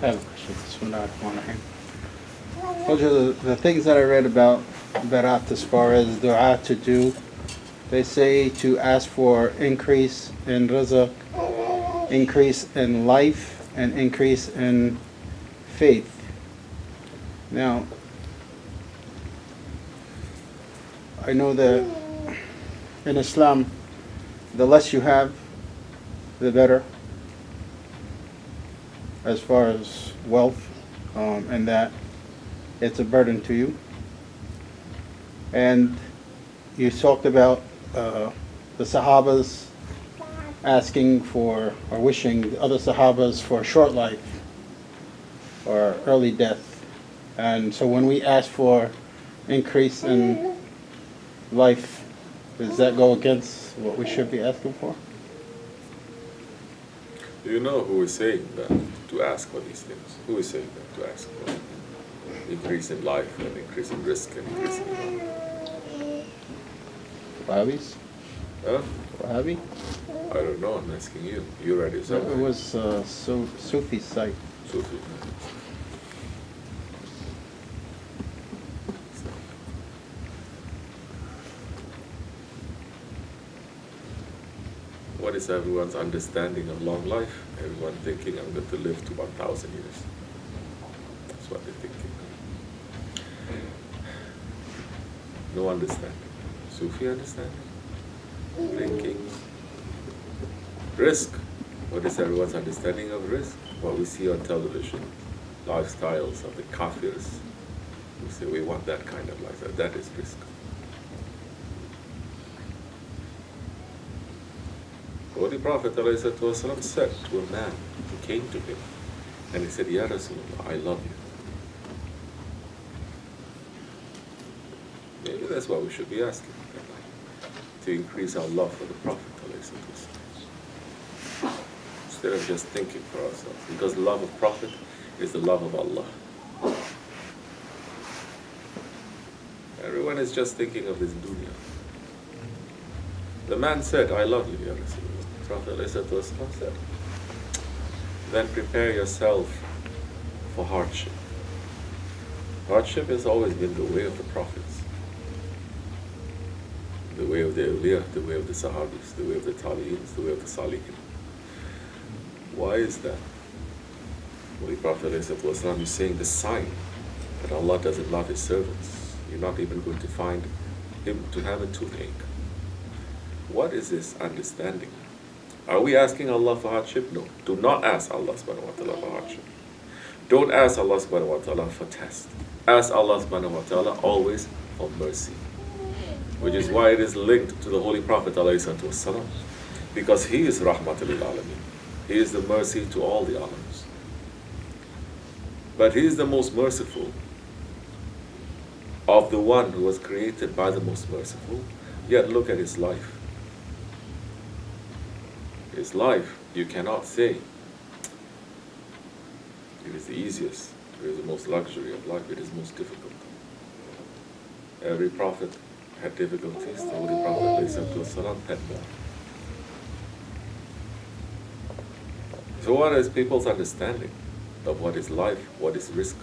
I have a question. Bismillahirrahmanirrahim. Those are the things that I read about Barat as far as dua to do. They say to ask for increase in rizq, increase in life, and increase in faith. Now, I know that in Islam, the less you have, the better, as far as wealth, and that it's a burden to you. And you talked about the Sahabas asking for or wishing the other Sahabas for a short life or early death. And so when we ask for increase in life, does that go against what we should be asking for? Do you know who is saying that to ask for these things? Who is saying that to ask for increase in life and increase in risk and increase in life? Wahhabis? Huh? Wahhabi? I don't know, I'm asking you. You read it somewhere. It was Sufi site. Sufi. What is everyone's understanding of long life? Everyone thinking I'm going to live to 1,000 years. That's what they're thinking. No understanding. Sufi understanding? Thinking. Risk. What is everyone's understanding of risk? What we see on television. Lifestyles of the kafirs. We say we want that kind of life. That is risk. Holy Prophet ﷺ said to a man who came to him, and he said, Ya Rasulullah, I love you. Maybe that's what we should be asking, to increase our love for the Prophet ﷺ, instead of just thinking for ourselves, because the love of Prophet is the love of Allah. Everyone is just thinking of this dunya. The man said, I love you, Ya Rasulullah. Prophet ﷺ said, then prepare yourself for hardship. Hardship has always been the way of the prophets, the way of the awliya, the way of the sahabis, the way of the tabi'ins, the way of the salihin. Why is that? Holy Prophet ﷺ is saying the sign that Allah doesn't love His servants. You're not even going to find Him to have a toothache. What is this understanding? Are we asking Allah for hardship? No. Do not ask Allah subhanahu wa ta'ala for hardship. Don't ask Allah subhanahu wa ta'ala for test. Ask Allah subhanahu wa ta'ala always for mercy. Which is why it is linked to the Holy Prophet ﷺ, because he is rahmatul lil alameen. He is the mercy to all the alams. But he is the most merciful of the one who was created by the most merciful. Yet look at his life. His life, you cannot say it is the easiest, it is the most luxury of life, it is most difficult. Every prophet had difficulties, the Holy Prophet ﷺ had more. So what is people's understanding of what is life, what is risk,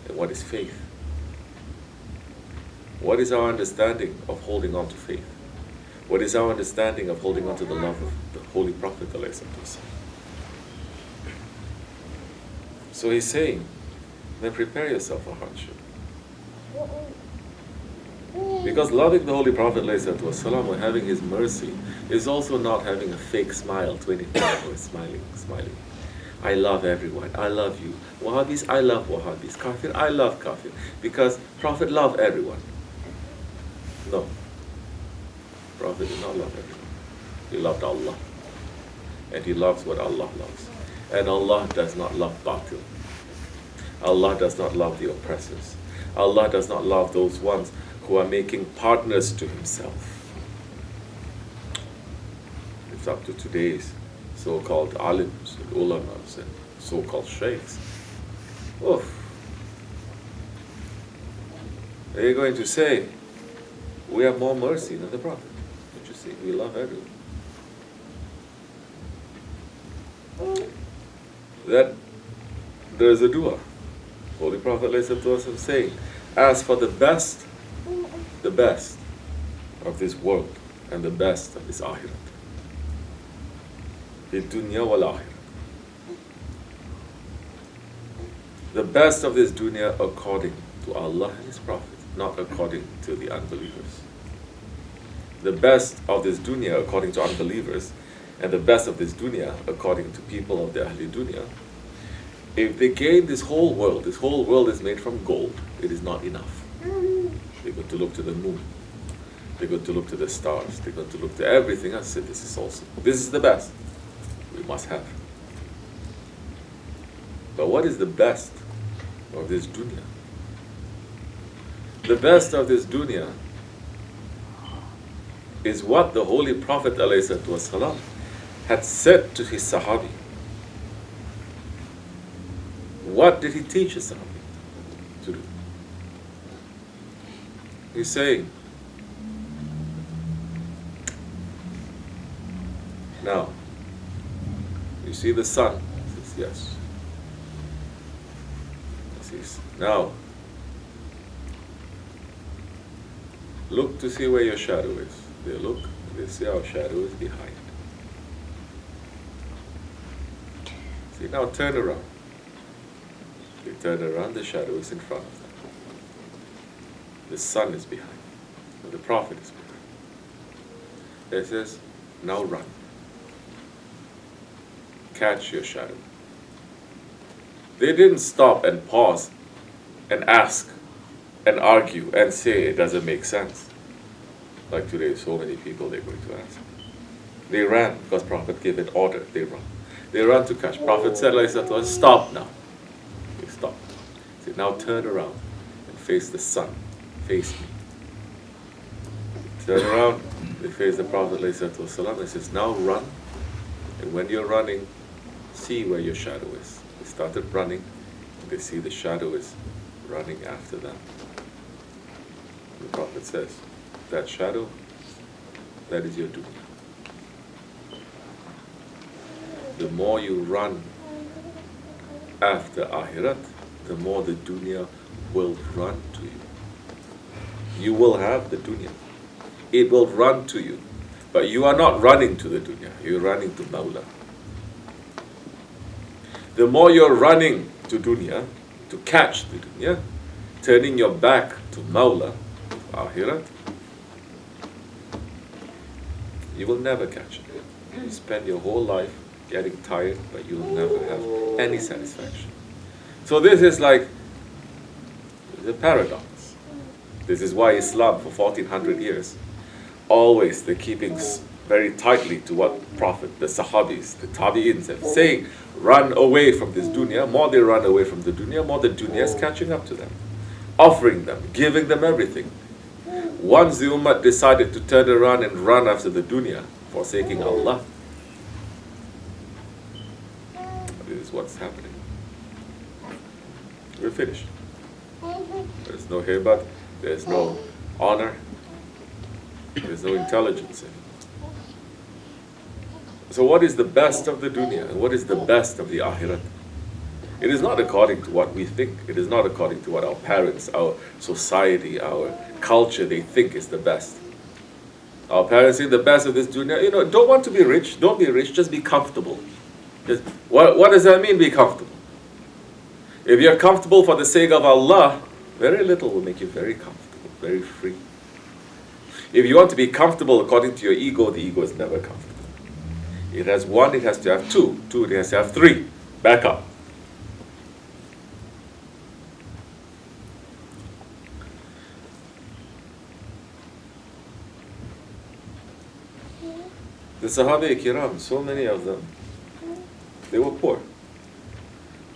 and what is faith? What is our understanding of holding on to faith? What is our understanding of holding on to the love of the Holy Prophet ﷺ? So he's saying, then prepare yourself for hardship. Because loving the Holy Prophet ﷺ or having his mercy is also not having a fake smile 24 hours, smiling. I love everyone, I love you. Wahhabis, I love Wahhabis. Kafir, I love Kafir. Because Prophet loved everyone. No. Prophet did not love everyone. He loved Allah. And he loves what Allah loves. And Allah does not love batil. Allah does not love the oppressors. Allah does not love those ones who are making partners to himself. It's up to today's so-called alims and ulamas and so-called sheikhs. Oof. They're going to say, we have more mercy than the Prophet. Don't you see? We love everyone. That there's a dua. Holy Prophet ﷺ saying, ask for the best of this world and the best of this akhirat. The dunya wal akhirah. The best of this dunya according to Allah and His Prophet, not according to the unbelievers. The best of this dunya according to unbelievers, and the best of this dunya according to people of the Ahli Dunya. If they gain this whole world is made from gold, it is not enough. They're going to look to the moon. They're going to look to the stars. They're going to look to everything else. Say, this is the best we must have. But what is the best of this dunya? The best of this dunya is what the Holy Prophet ﷺ had said to his Sahabi. What did he teach his Sahabi to do? He's saying, now, you see the sun? He says, yes. He says, now, look to see where your shadow is. They look, they see our shadow is behind. See, now turn around. They turn around, the shadow is in front of them. The sun is behind. The Prophet is behind. It says, now run. Catch your shadow. They didn't stop and pause and ask and argue and say it doesn't make sense. Like today, so many people they're going to ask. They ran because Prophet gave an order. They run. They ran to catch. Prophet said, stop now. They stopped. He said, now turn around and face the sun. Face me. Turn around. They face the Prophet. He says, now run. And when you're running, see where your shadow is. They started running. And they see the shadow is running after them. The Prophet says, that shadow, that is your dunya. The more you run after akhirat, the more the dunya will run to you. You will have the dunya. It will run to you. But you are not running to the dunya, you're running to Mawla. The more you're running to dunya, to catch the dunya, turning your back to Mawla, akhirat, you will never catch it. You spend your whole life getting tired, but you will never have any satisfaction. So this is like the paradox. This is why Islam for 1400 years, always they're keeping very tightly to what Prophet, the Sahabis, the Tabi'ins have saying, run away from this dunya. More they run away from the dunya, more the dunya is catching up to them, offering them, giving them everything. Once the Ummah decided to turn around and run after the dunya, forsaking Allah, this is what's happening. We're finished. There's no hebat, there's no honor, there's no intelligence anymore. So what is the best of the dunya and what is the best of the akhirat? It is not according to what we think. It is not according to what our parents, our society, our culture, they think is the best. Our parents say the best of this dunya, don't want to be rich, don't be rich, just be comfortable. What does that mean, be comfortable? If you're comfortable for the sake of Allah, very little will make you very comfortable, very free. If you want to be comfortable according to your ego, the ego is never comfortable. It has one, it has to have two, it has to have three. Back up. The Sahaba Kiram, so many of them, they were poor.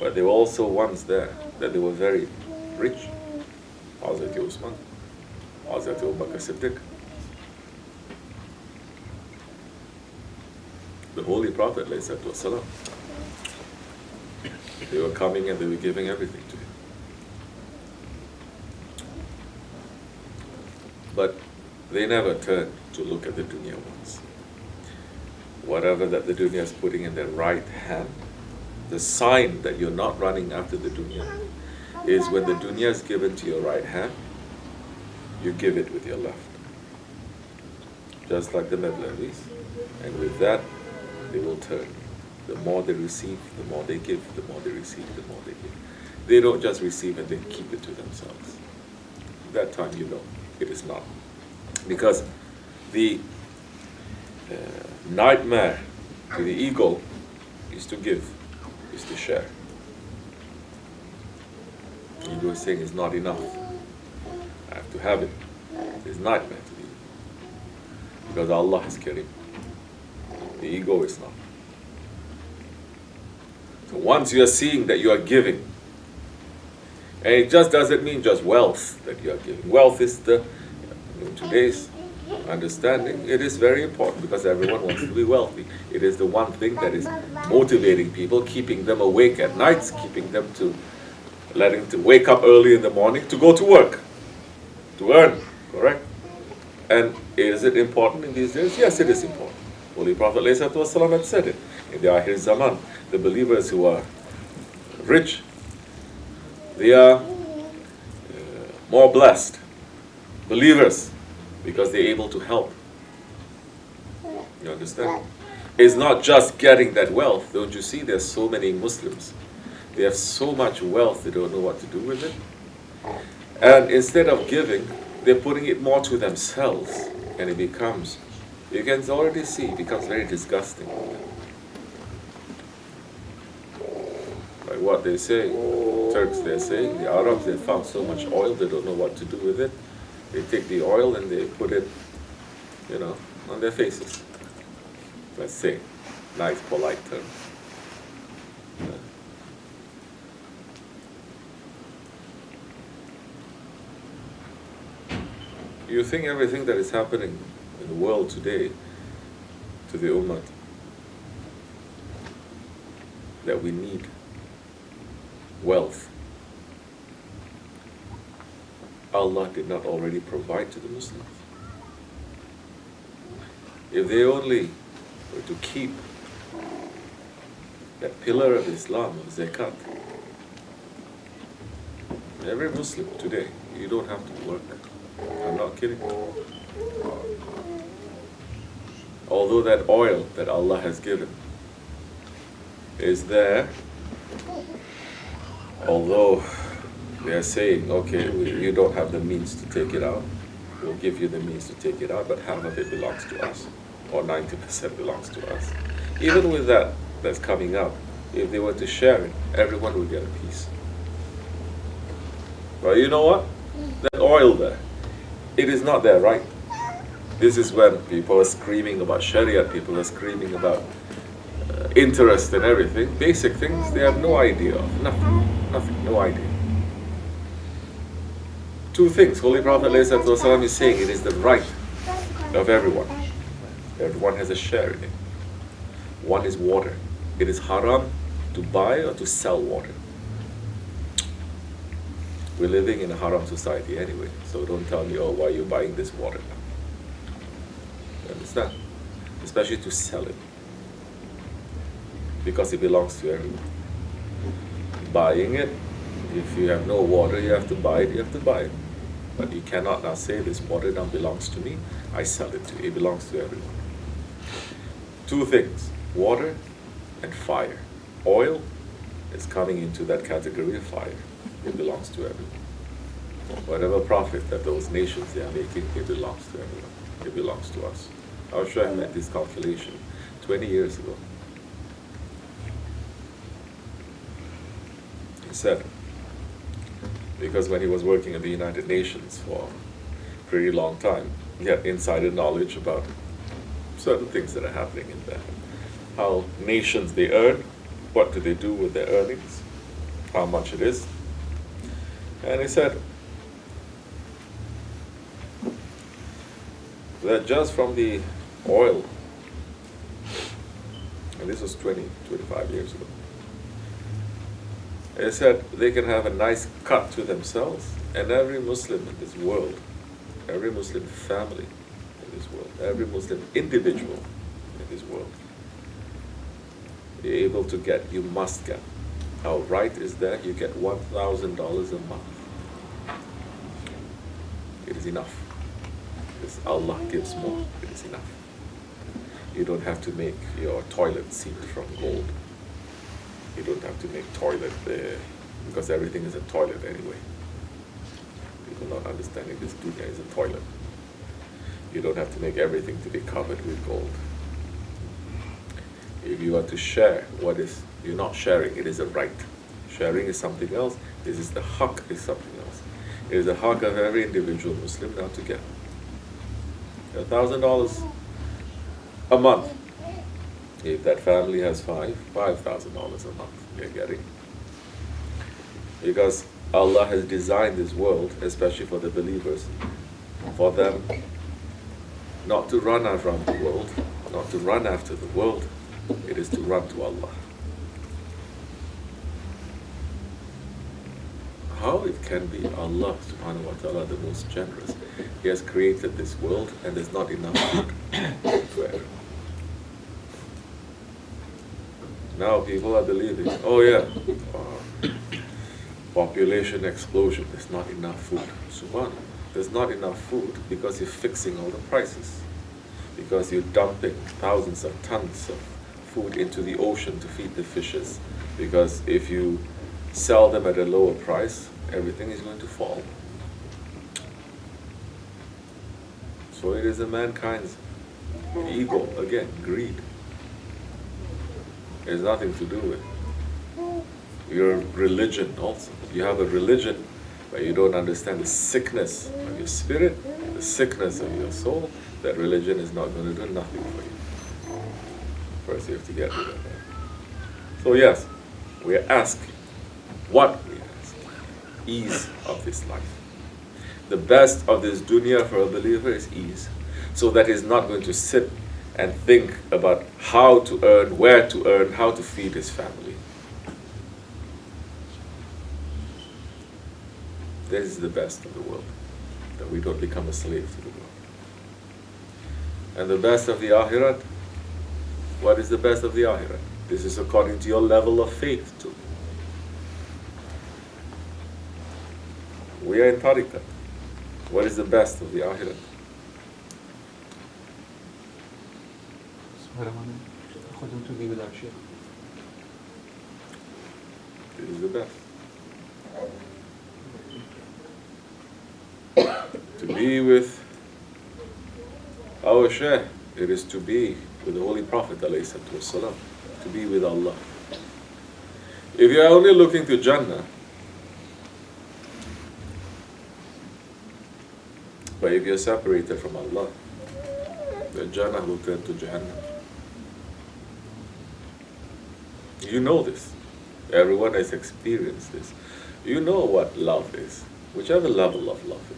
But there were also ones there that they were very rich. Hazrat Usman, Hazrat Abu Bakr Siddiq. The Holy Prophet, ﷺ, they were coming and they were giving everything to him. But they never turned to look at the dunya once. Whatever that the dunya is putting in their right hand, the sign that you're not running after the dunya is when the dunya is given to your right hand, you give it with your left. Just like the Mevlevis. And with that, they will turn. The more they receive, the more they give. The more they receive, the more they give. They don't just receive and then keep it to themselves. That time you know it is not. Because the nightmare to the ego is to give, is to share. The ego is saying it's not enough. I have to have it. It's nightmare to the ego. Because Allah is Kareem. The ego is not. So once you are seeing that you are giving, and it just doesn't mean just wealth that you are giving. Wealth is in today's understanding, it is very important because everyone wants to be wealthy. It is the one thing that is motivating people, keeping them awake at nights, keeping them letting to wake up early in the morning to go to work, to earn, correct? And is it important in these days? Yes, it is important. Holy Prophet ﷺ had said it. In the Akhir Zaman, the believers who are rich, they are more blessed believers because they're able to help. You understand? It's not just getting that wealth. Don't you see there's so many Muslims. They have so much wealth they don't know what to do with it. And instead of giving, they're putting it more to themselves. And it becomes, you can already see, it becomes very disgusting. Like what they say, Turks they're saying, the Arabs, they found so much oil, they don't know what to do with it. They take the oil and they put it, on their faces. Let's say, nice, polite term. You think everything that is happening in the world today to the Ummah, that we need wealth, Allah did not already provide to the Muslims? If they only were to keep that pillar of Islam, of zakat, every Muslim today, you don't have to work. I'm not kidding. Although that oil that Allah has given is there, although they are saying, okay, you don't have the means to take it out, we'll give you the means to take it out, but half of it belongs to us, or 90% belongs to us. Even with that's coming up, if they were to share it, everyone would get a piece. But you know what? That oil there, it is not their right. This is when people are screaming about Sharia, people are screaming about interest and everything. Basic things they have no idea of. Nothing, no idea. Two things. Holy Prophet ﷺ is saying it is the right of everyone. Everyone has a share in it. One is water. It is haram to buy or to sell water. We're living in a haram society anyway, so don't tell me, why are you buying this water now? You understand? Especially to sell it. Because it belongs to everyone. Buying it, if you have no water, you have to buy it, you have to buy it. But you cannot now say this water now belongs to me, I sell it to you. It belongs to everyone. Two things, water and fire. Oil is coming into that category of fire. It belongs to everyone. Whatever profit that those nations they are making, it belongs to everyone. It belongs to us. Our Shaykh made this calculation 20 years ago. He said, because when he was working at the United Nations for a pretty long time, he had insider knowledge about certain things that are happening in there. How nations they earn, what do they do with their earnings, how much it is. And he said that just from the oil, and this was 25 years ago, he said they can have a nice cut to themselves, and every Muslim in this world, every Muslim family in this world, every Muslim individual in this world you're able to get, you must get. How right is that? You get $1,000 a month. It is enough. Because Allah gives more. It is enough. You don't have to make your toilet seat from gold. You don't have to make toilet there, because everything is a toilet anyway. People not understanding this dunya is a toilet. You don't have to make everything to be covered with gold. If you are to share what is, you're not sharing, it is a right. Sharing is something else. This is the haqq, is something else. It is the haqq of every individual Muslim now to get $1,000 a month. If that family has $5,000 a month they're getting. Because Allah has designed this world, especially for the believers, for them not to run around the world, not to run after the world. It is to run to Allah. How it can be Allah subhanahu wa ta'ala the most generous? He has created this world and there's not enough food for everyone. Now people are believing, oh yeah, population explosion, there's not enough food. Subhanallah, there's not enough food because you're fixing all the prices. Because you're dumping thousands of tons of food into the ocean to feed the fishes. Because if you sell them at a lower price, everything is going to fall. So it is a mankind's ego, again, greed. It has nothing to do with your religion also. You have a religion, but you don't understand the sickness of your spirit, the sickness of your soul. That religion is not going to do nothing for you. First you have to get rid of that. So yes, we are asking, what we ask, ease of this life. The best of this dunya for a believer is ease. So that he's not going to sit and think about how to earn, where to earn, how to feed his family. This is the best of the world, that we don't become a slave to the world. And the best of the akhirat, what is the best of the akhirat? This is according to your level of faith too. We are in tariqat. What is the best of the akhirat? It is the best. To be with our Shaykh, it is to be with the Holy Prophet ﷺ, to be with Allah. If you are only looking to Jannah, but if you are separated from Allah, then Jannah will turn to Jahannam. You know this. Everyone has experienced this. You know what love is, whichever level of love it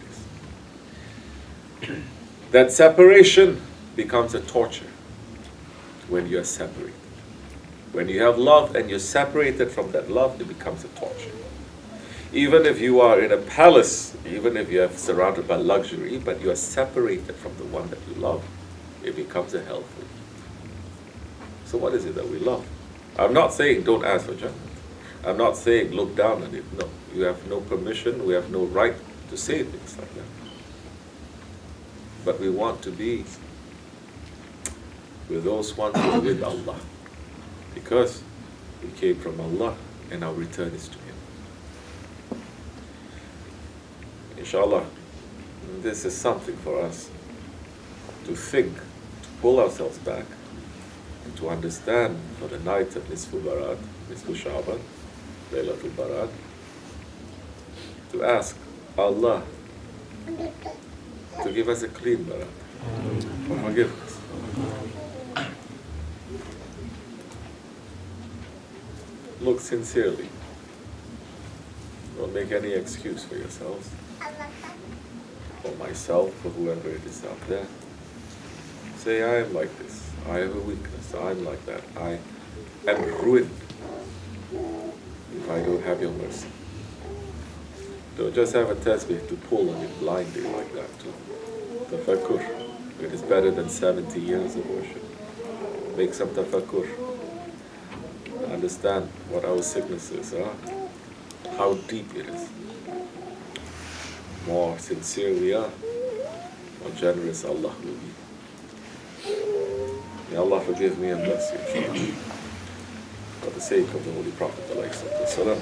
is. That separation becomes a torture when you are separated. When you have love and you're separated from that love, it becomes a torture. Even if you are in a palace, even if you are surrounded by luxury, but you are separated from the one that you love, it becomes a hell for you. So what is it that we love? I'm not saying don't ask for Jannah. I'm not saying look down on it. No, you have no permission, we have no right to say things like that. But we want to be with those ones who are with Allah. Because we came from Allah and our return is to Him. Inshallah, this is something for us to think, to pull ourselves back, and to understand for the night of Nisfu Barat, Nisfu Sha'ban, Laylatul Barat, to ask Allah to give us a clean Barat, for forgiveness. Look sincerely. Don't make any excuse for yourselves, for myself, for whoever it is out there. Say, I am like this. I have a weakness. I'm like that. I am ruined if I don't have your mercy. Don't just have a tasbih to pull on it blindly like that too. Tafakkur. It is better than 70 years of worship. Make some tafakkur. understand what our sicknesses are, how deep it is. More sincere we are, more generous Allah will be. May Allah forgive me and bless you, inshallah. For the sake of the Holy Prophet, alayhi salatu wasalam.